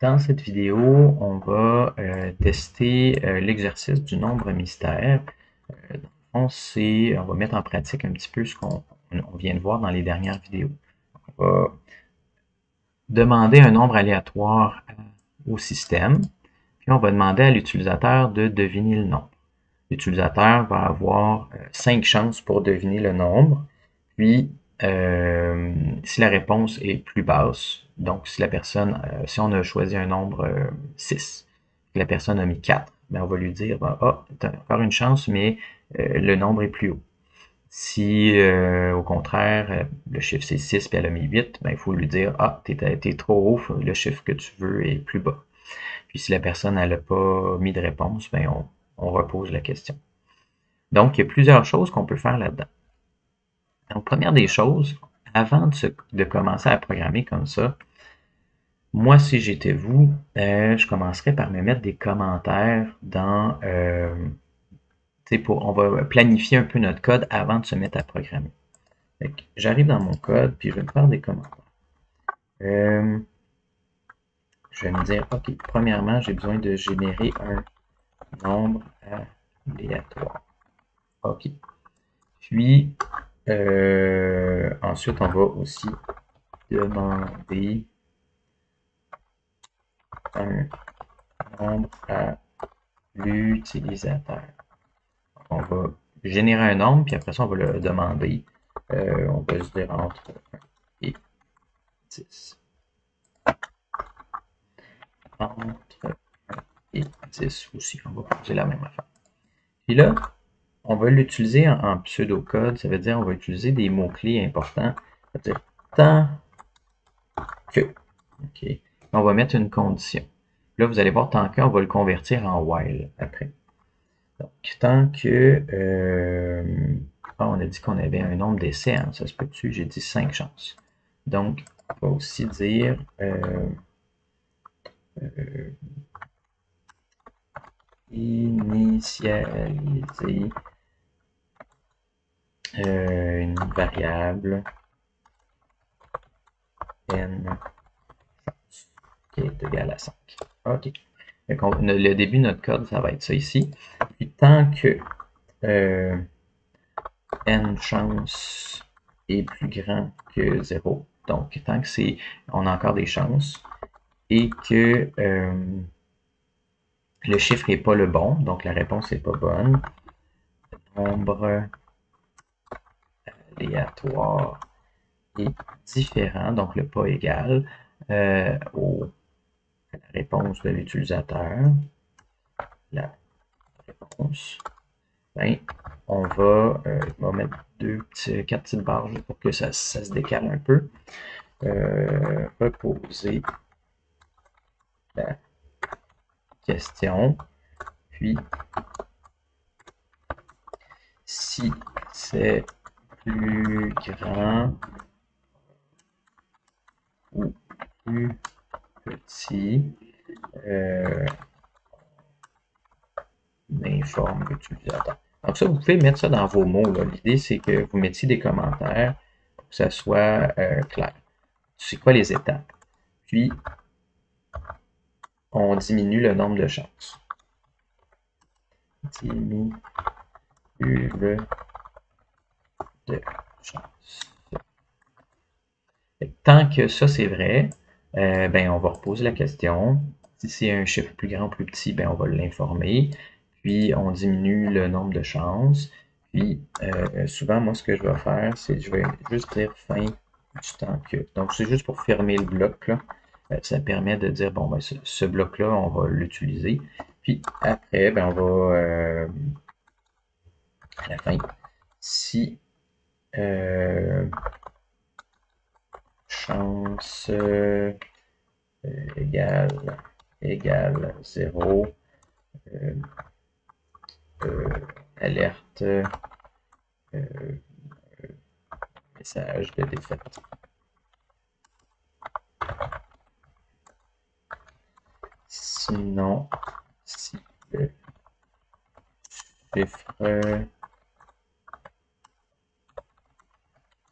Dans cette vidéo, on va tester l'exercice du nombre mystère. Dans le fond, on va mettre en pratique un petit peu ce qu'on vient de voir dans les dernières vidéos. On va demander un nombre aléatoire au système, puis on va demander à l'utilisateur de deviner le nombre. L'utilisateur va avoir 5 chances pour deviner le nombre, puis si la réponse est plus basse, donc si si on a choisi un nombre 6, la personne a mis 4, ben on va lui dire, ah, tu as encore une chance, mais le nombre est plus haut. Si au contraire, le chiffre c'est 6 puis elle a mis 8, ben, il faut lui dire, ah, t'es trop haut, le chiffre que tu veux est plus bas. Puis si la personne n'a pas mis de réponse, ben, on repose la question. Donc, il y a plusieurs choses qu'on peut faire là-dedans. Donc, première des choses, avant de commencer à programmer comme ça, moi, si j'étais vous, je commencerais par me mettre des commentaires on va planifier un peu notre code avant de se mettre à programmer. J'arrive dans mon code, puis je vais me faire des commentaires. Je vais me dire, OK, premièrement, j'ai besoin de générer un nombre aléatoire. OK. Puis, ensuite, on va aussi demander un nombre à l'utilisateur. On va générer un nombre, puis après ça, on va le demander. On va se dire entre 1 et 10. Entre 1 et 10 aussi, on va poser la même affaire. Puis là, on va l'utiliser en pseudocode, ça veut dire on va utiliser des mots-clés importants. Ça veut dire tant que. OK. On va mettre une condition. Là, vous allez voir, tant que, on va le convertir en while après. Donc, tant que... on a dit qu'on avait un nombre d'essais, hein, ça se peut-tu? J'ai dit 5 chances. Donc, on va aussi dire... initialiser une variable n qui est égale à 5. OK. Donc, le début de notre code, ça va être ça ici. Puis tant que n chance est plus grand que 0, donc tant que on a encore des chances, et que le chiffre n'est pas le bon, donc la réponse n'est pas bonne, nombre aléatoire est différent, donc le pas égal, à la réponse de l'utilisateur, la réponse, ben, on va mettre 4 petites barres pour que ça se décale un peu. Reposer la question, puis si c'est plus grand ou plus petit, on informe l'utilisateur. Donc ça, vous pouvez mettre ça dans vos mots. L'idée, c'est que vous mettiez des commentaires pour que ça soit clair. C'est quoi les étapes? Puis, on diminue le nombre de chances. Diminue le de chances. Tant que ça, c'est vrai, ben, on va reposer la question. Si c'est un chiffre plus grand ou plus petit, ben, on va l'informer. Puis, on diminue le nombre de chances. Puis, souvent, moi, ce que je vais faire, c'est je vais juste dire fin du temps que. Donc, c'est juste pour fermer le bloc, là. Ça permet de dire, bon, ben, ce bloc-là, on va l'utiliser. Puis, après, ben, on va, à la fin, si chance égale 0, alerte, message de défaite. Sinon, si le chiffre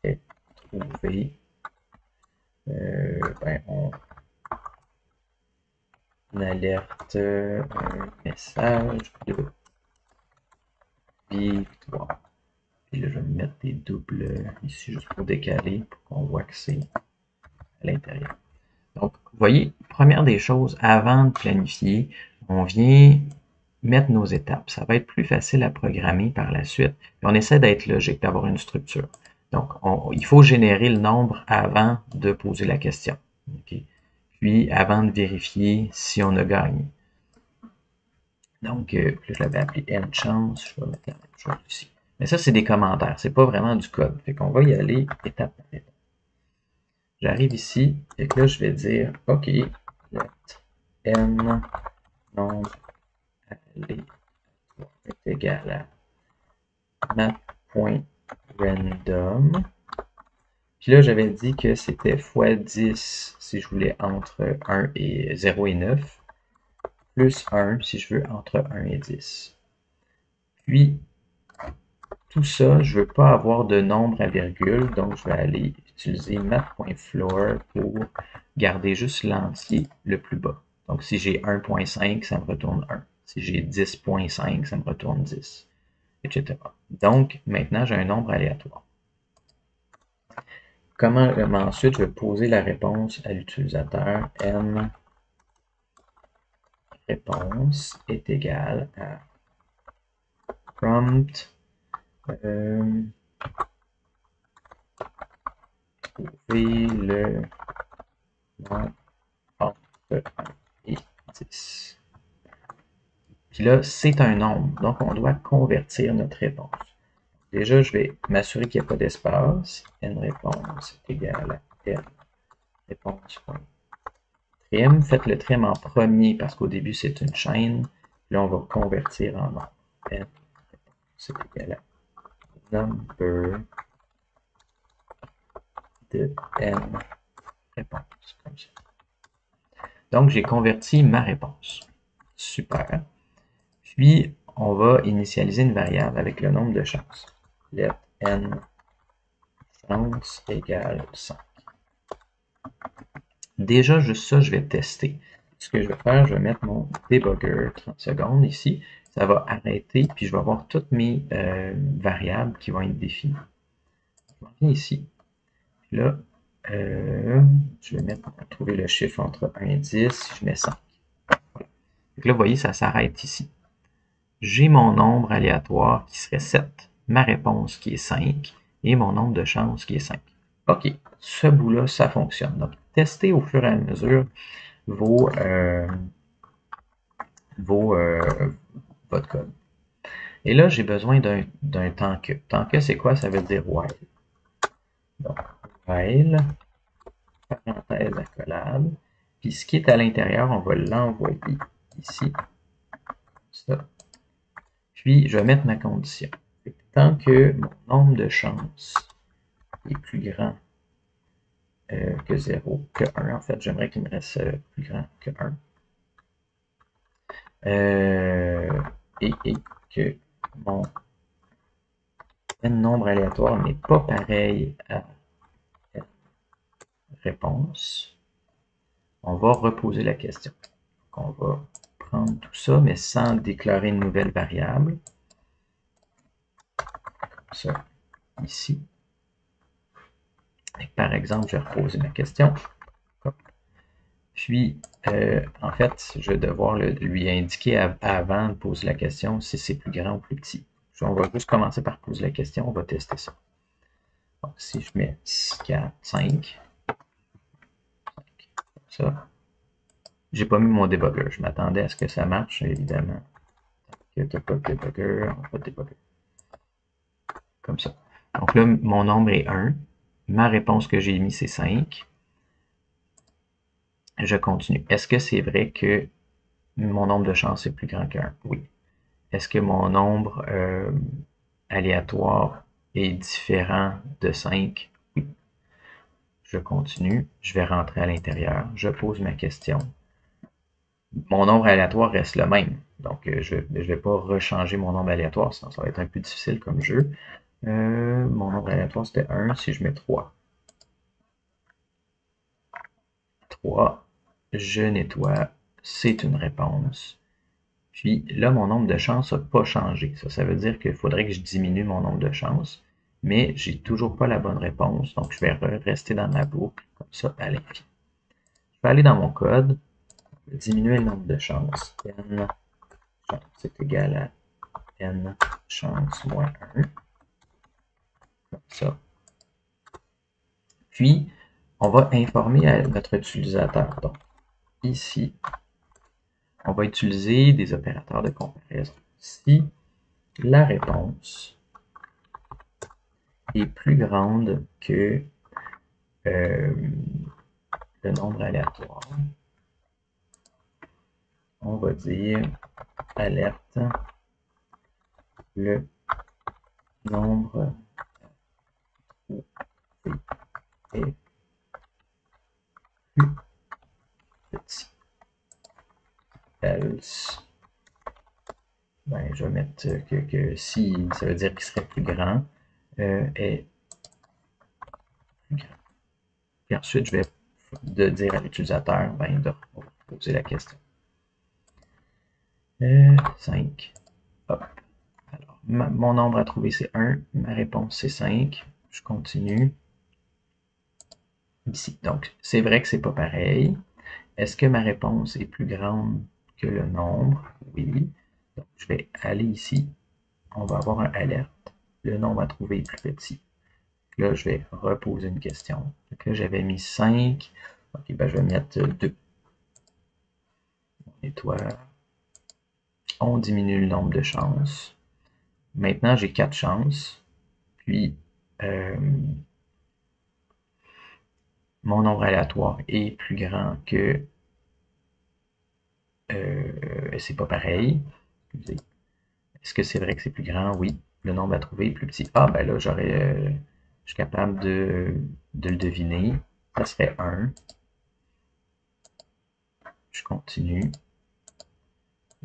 est trouvé, ben alerte, un message de victoire. Puis là, je vais mettre des doubles ici juste pour décaler, pour qu'on voit que c'est à l'intérieur. Donc, vous voyez, première des choses, avant de planifier, on vient mettre nos étapes. Ça va être plus facile à programmer par la suite. Puis on essaie d'être logique, d'avoir une structure. Donc, il faut générer le nombre avant de poser la question. Okay? Puis, avant de vérifier si on a gagné. Donc, je l'avais appelé N chance. Je vais mettre la même chose ici. Mais ça, c'est des commentaires. C'est pas vraiment du code. Fait qu'on va y aller étape par étape. J'arrive ici. Et que là, je vais dire, OK, let N nombre aléatoire est égal à map.random. Puis là, j'avais dit que c'était x10 si je voulais entre 0 et 9, plus 1 si je veux entre 1 et 10. Puis, tout ça, je ne veux pas avoir de nombre à virgule, donc je vais aller utiliser map.floor pour garder juste l'entier le plus bas. Donc, si j'ai 1.5, ça me retourne 1. Si j'ai 10.5, ça me retourne 10, etc. Donc, maintenant, j'ai un nombre aléatoire. Ensuite, je vais poser la réponse à l'utilisateur. N réponse est égale à prompt trouver le nombre entre 1 et 10. Puis là, c'est un nombre, donc on doit convertir notre réponse. Déjà, je vais m'assurer qu'il n'y a pas d'espace. N réponse est égale à N réponse. Trim, faites le trim en premier parce qu'au début c'est une chaîne. Là, on va convertir en nombre. N c'est égal à number de N réponses. Comme ça. Donc, j'ai converti ma réponse. Super. Puis, on va initialiser une variable avec le nombre de chances. Let N chance égale 5. Déjà, juste ça, je vais tester. Ce que je vais faire, je vais mettre mon debugger 30 secondes ici. Ça va arrêter, puis je vais avoir toutes mes variables qui vont être définies. Je reviens ici. Puis là, je vais trouver le chiffre entre 1 et 10. Je mets 5. Voilà. Donc là, vous voyez, ça s'arrête ici. J'ai mon nombre aléatoire qui serait 7, ma réponse qui est 5 et mon nombre de chances qui est 5. OK, ce bout-là, ça fonctionne. Donc, testez au fur et à mesure votre code. Et là, j'ai besoin d'un temps que. Temps que, c'est quoi? Ça veut dire while. Donc, while, parenthèse accolade. Puis ce qui est à l'intérieur, on va l'envoyer ici. Ça. Puis, je vais mettre ma condition. Tant que mon nombre de chances est plus grand que 0, que 1, en fait, j'aimerais qu'il me reste plus grand que 1. Et que mon n nombre aléatoire n'est pas pareil à n réponse, on va reposer la question. Donc, on va prendre tout ça, mais sans déclarer une nouvelle variable. Comme ça, ici. Et par exemple, je vais reposer ma question. Puis, en fait, je vais devoir lui indiquer avant de poser la question si c'est plus grand ou plus petit. On va juste commencer par poser la question, on va tester ça. Donc, si je mets 4, 5, comme ça, j'ai pas mis mon debugger. Je m'attendais à ce que ça marche, évidemment. Que tu n'as pas de debugger, on va pas de debugger. Comme ça. Donc là, mon nombre est 1. Ma réponse que j'ai mis, c'est 5. Je continue. Est-ce que c'est vrai que mon nombre de chances est plus grand que 1? Oui. Est-ce que mon nombre aléatoire est différent de 5? Oui. Je continue. Je vais rentrer à l'intérieur. Je pose ma question. Mon nombre aléatoire reste le même. Donc, je ne vais pas rechanger mon nombre aléatoire, sinon ça va être un peu difficile comme jeu. Mon nombre aléatoire, c'était 1. Si je mets 3. 3. Je nettoie c'est une réponse. Puis là, mon nombre de chances n'a pas changé. Ça veut dire qu'il faudrait que je diminue mon nombre de chances, mais j'ai toujours pas la bonne réponse, donc je vais rester dans ma boucle, comme ça, à l'infini. Je vais aller dans mon code, je vais diminuer le nombre de chances. N chance est égal à N chance moins 1, comme ça. Puis, on va informer à notre utilisateur. Donc, ici, on va utiliser des opérateurs de comparaison. Si la réponse est plus grande que le nombre aléatoire, on va dire alerte, le nombre est plus petit. Else, ben, je vais mettre que si ça veut dire qu'il serait plus grand, est plus grand. Puis ensuite, je vais dire à l'utilisateur ben, de poser la question. 5. Hop. Alors, mon nombre à trouver, c'est 1. Ma réponse, c'est 5. Je continue. Ici. Donc, c'est vrai que c'est pas pareil. Est-ce que ma réponse est plus grande que le nombre? Oui. Donc, je vais aller ici. On va avoir un alerte. Le nombre à trouver est plus petit. Là, je vais reposer une question. Donc là, j'avais mis 5. Ok, ben, je vais mettre 2. On nettoie. On diminue le nombre de chances. Maintenant, j'ai 4 chances. Puis, mon nombre aléatoire est plus grand que... c'est pas pareil. Excusez. Est-ce que c'est vrai que c'est plus grand? Oui. Le nombre à trouver est plus petit. Ah, ben là, je suis capable de le deviner. Ça serait 1. Je continue.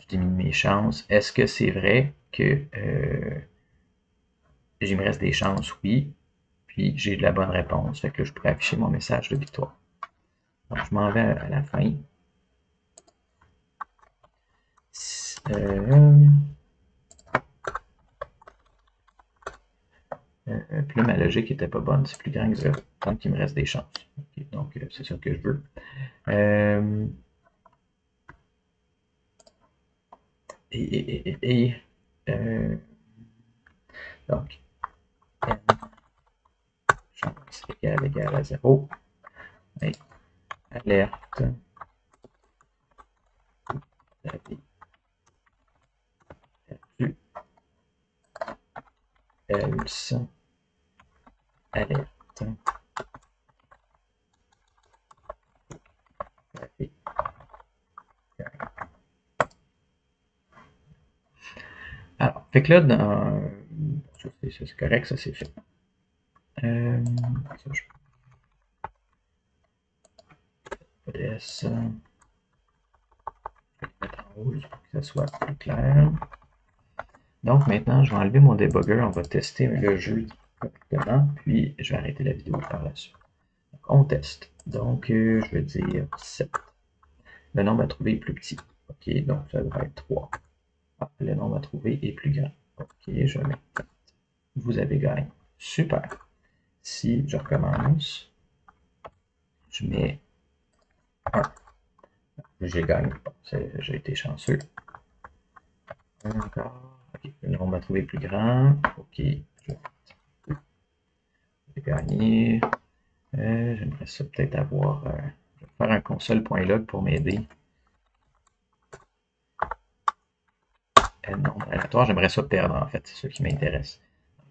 Je diminue mes chances. Est-ce que c'est vrai que il me reste des chances? Oui. Puis j'ai de la bonne réponse. Fait que là, je pourrais afficher mon message de victoire. Donc, je m'en vais à la fin. Puis là, ma logique n'était pas bonne. C'est plus grand que 0. Tant qu'il me reste des chances. Okay, donc, c'est ça que je veux. Donc, n chance égale à 0. Et alerte. Vous avez perdu. Else. Alerte. Vous avez alors, fait que là, c'est correct, ça c'est fait. Ça, je laisse mettre en rouge pour que ça soit plus clair. Donc maintenant, je vais enlever mon debugger, on va tester le jeu correctement, puis je vais arrêter la vidéo par la suite. Donc, on teste. Donc, je vais dire 7. Le nombre à trouver est plus petit. OK, donc ça devrait être 3. Ah, le nombre à trouver est plus grand. OK, je vais mettre 4. Vous avez gagné. Super. Si je recommence, je mets 1. J'ai gagné. J'ai été chanceux. Encore. OK, le nombre à trouver est plus grand. OK, j'ai gagné. J'aimerais ça peut-être avoir... je vais faire un console.log pour m'aider. Nombre aléatoire, j'aimerais ça perdre en fait, c'est ce qui m'intéresse.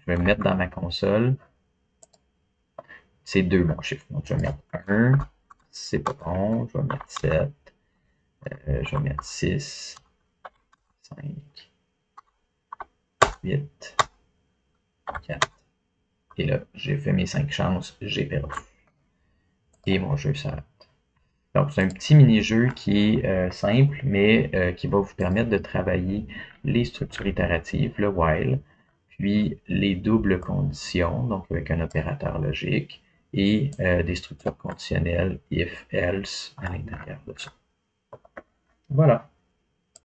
Je vais me mettre dans ma console. C'est 2 mon chiffre. Donc je vais mettre 1. C'est pas bon. Je vais mettre 7. Je vais mettre 6. 5. 8. 4. Et là, j'ai fait mes 5 chances. J'ai perdu. Et mon jeu s'arrête. Donc, c'est un petit mini-jeu qui est simple, mais qui va vous permettre de travailler les structures itératives, le while, puis les doubles conditions, donc avec un opérateur logique, et des structures conditionnelles, if, else, à l'intérieur de ça. Voilà.